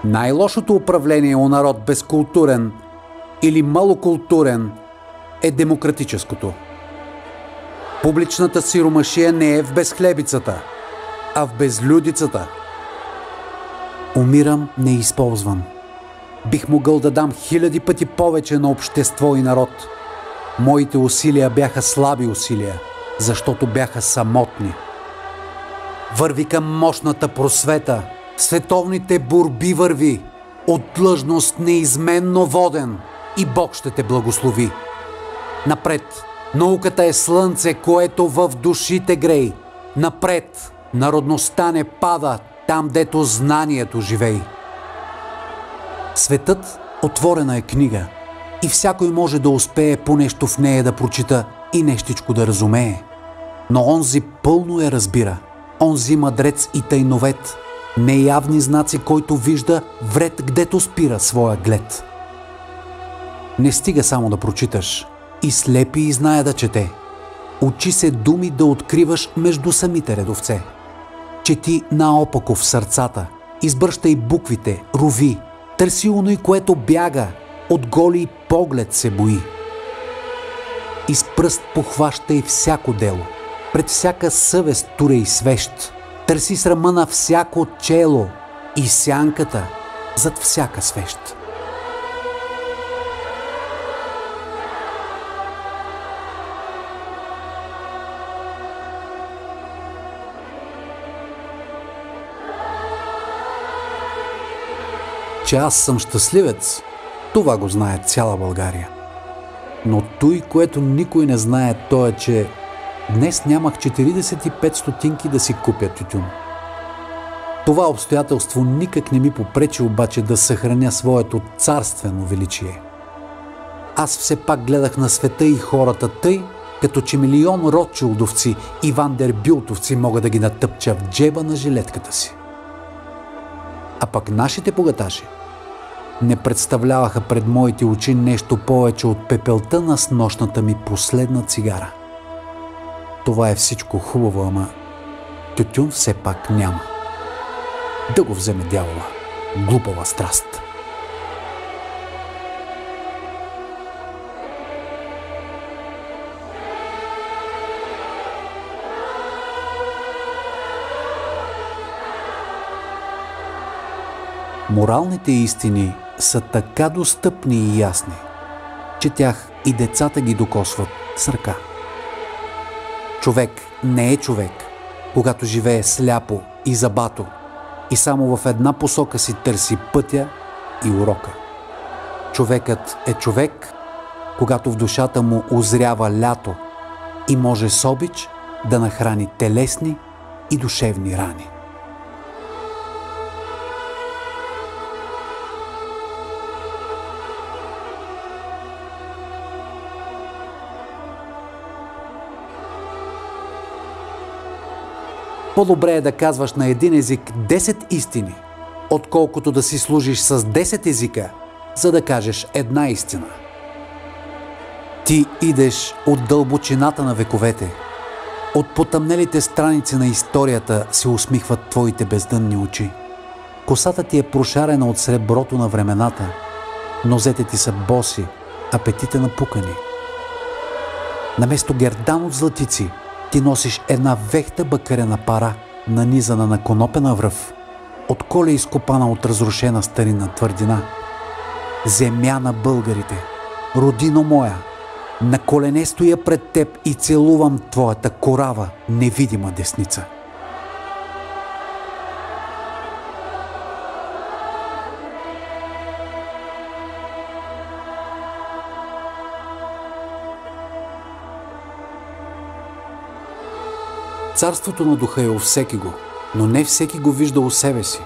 Най-лошото управление у народ безкултурен или малокултурен е демократическото. Публичната сиромашия не е в безхлебицата, а в безлюдицата. Умирам неизползван. Бих могъл да дам 1000 пъти повече на общество и народ. Моите усилия бяха слаби усилия, защото бяха самотни. Върви към мощната просвета, световните борби върви, от длъжност неизменно воден, и Бог ще те благослови. Напред, науката е слънце, което в душите грей. Напред, народността не пада там, дето знанието живей. Светът отворена е книга и всякой може да успее по нещо в нея да прочита и нещичко да разумее. Но онзи пълно я разбира, онзи мъдрец и тайновед, неявни знаци, който вижда вред, гдето спира своя глед. Не стига само да прочиташ, и слепи и знае да чете. Учи се думи да откриваш между самите редовце. Чети наопако в сърцата, избръщай буквите, рови, търси оно, което бяга, от голи поглед се бои. И с пръст похващай всяко дело, пред всяка съвест турей свещ, търси срама на всяко чело и сянката зад всяка свещ. Че аз съм щастливец, това го знае цяла България. Но той, което никой не знае, то е, че днес нямах 45 стотинки да си купя тютюн. Това обстоятелство никак не ми попречи обаче да съхраня своето царствено величие. Аз все пак гледах на света и хората тъй, като че милион Ротшилдовци и Вандербилтовци мога да ги натъпча в джеба на жилетката си. А пък нашите богаташи не представляваха пред моите очи нещо повече от пепелта на снощната ми последна цигара. Това е всичко хубаво, ама тютюн все пак няма. Да го вземе дявола, глупава страст. Моралните истини са така достъпни и ясни, че тях и децата ги докосват с ръка. Човек не е човек, когато живее сляпо и забато и само в една посока си търси пътя и урока. Човекът е човек, когато в душата му озрява лято и може с обич да нахрани телесни и душевни рани. По-добре е да казваш на един език 10 истини, отколкото да си служиш с 10 езика, за да кажеш една истина. Ти идеш от дълбочината на вековете. От потъмнелите страници на историята се усмихват твоите бездънни очи. Косата ти е прошарена от среброто на времената, нозете ти са боси, а петите напукани. Наместо гердан от златици, ти носиш една вехта бакарена пара, нанизана на конопена връв, от коля изкопана от разрушена старинна твърдина. Земя на българите, родино моя, на колене стоя пред теб и целувам твоята корава, невидима десница. Царството на духа е у всеки го, но не всеки го вижда у себе си,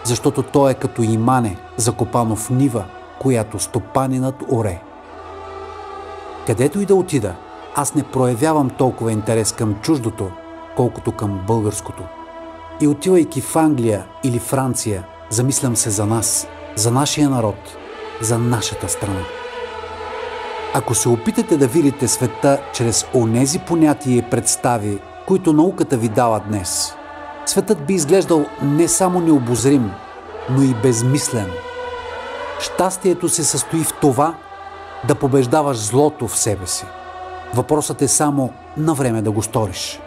защото то е като имане, закопано в нива, която стопанинът оре. Където и да отида, аз не проявявам толкова интерес към чуждото, колкото към българското. И отивайки в Англия или Франция, замислям се за нас, за нашия народ, за нашата страна. Ако се опитате да видите света чрез онези понятия и представи, които науката ви дава днес, светът би изглеждал не само необозрим, но и безмислен. Щастието се състои в това да побеждаваш злото в себе си. Въпросът е само на време да го сториш.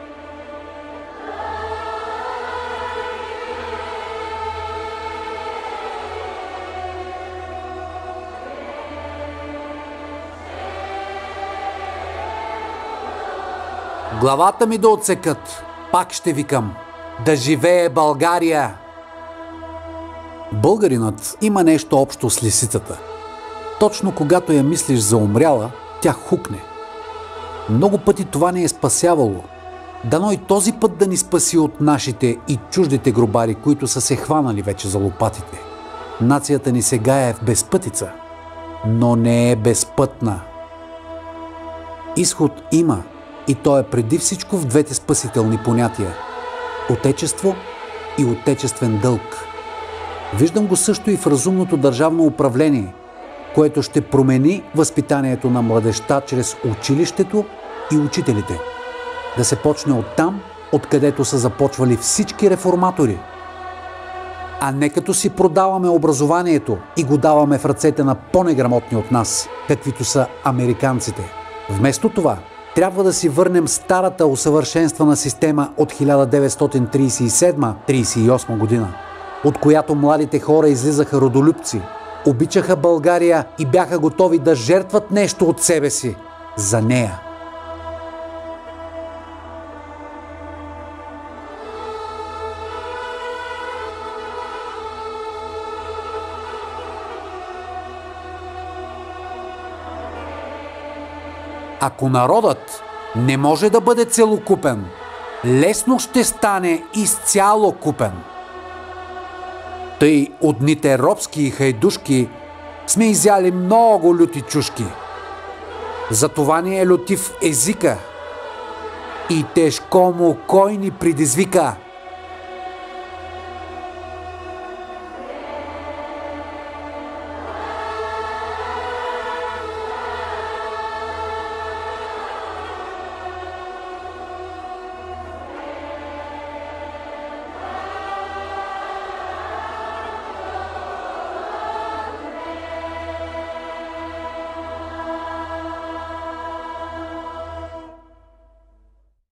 Главата ми да отсекат, пак ще викам: да живее България! Българинът има нещо общо с лисицата. Точно когато я мислиш за умряла, тя хукне. Много пъти това ни е спасявало. Дано и този път да ни спаси от нашите и чуждите гробари, които са се хванали вече за лопатите. Нацията ни сега е в безпътица, но не е безпътна. Изход има, и то е преди всичко в двете спасителни понятия – отечество и отечествен дълг. Виждам го също и в разумното държавно управление, което ще промени възпитанието на младежта чрез училището и учителите. Да се почне оттам, откъдето са започвали всички реформатори. А не като си продаваме образованието и го даваме в ръцете на по-неграмотни от нас, каквито са американците. Вместо това, трябва да си върнем старата усъвършенствана система от 1937-38 година, от която младите хора излизаха родолюбци, обичаха България и бяха готови да жертват нещо от себе си за нея. Ако народът не може да бъде целокупен, лесно ще стане изцяло купен. Тъй от дните робски и хайдушки сме изяли много люти чушки. Затова ни е лютив езика и тежко му кой ни предизвика.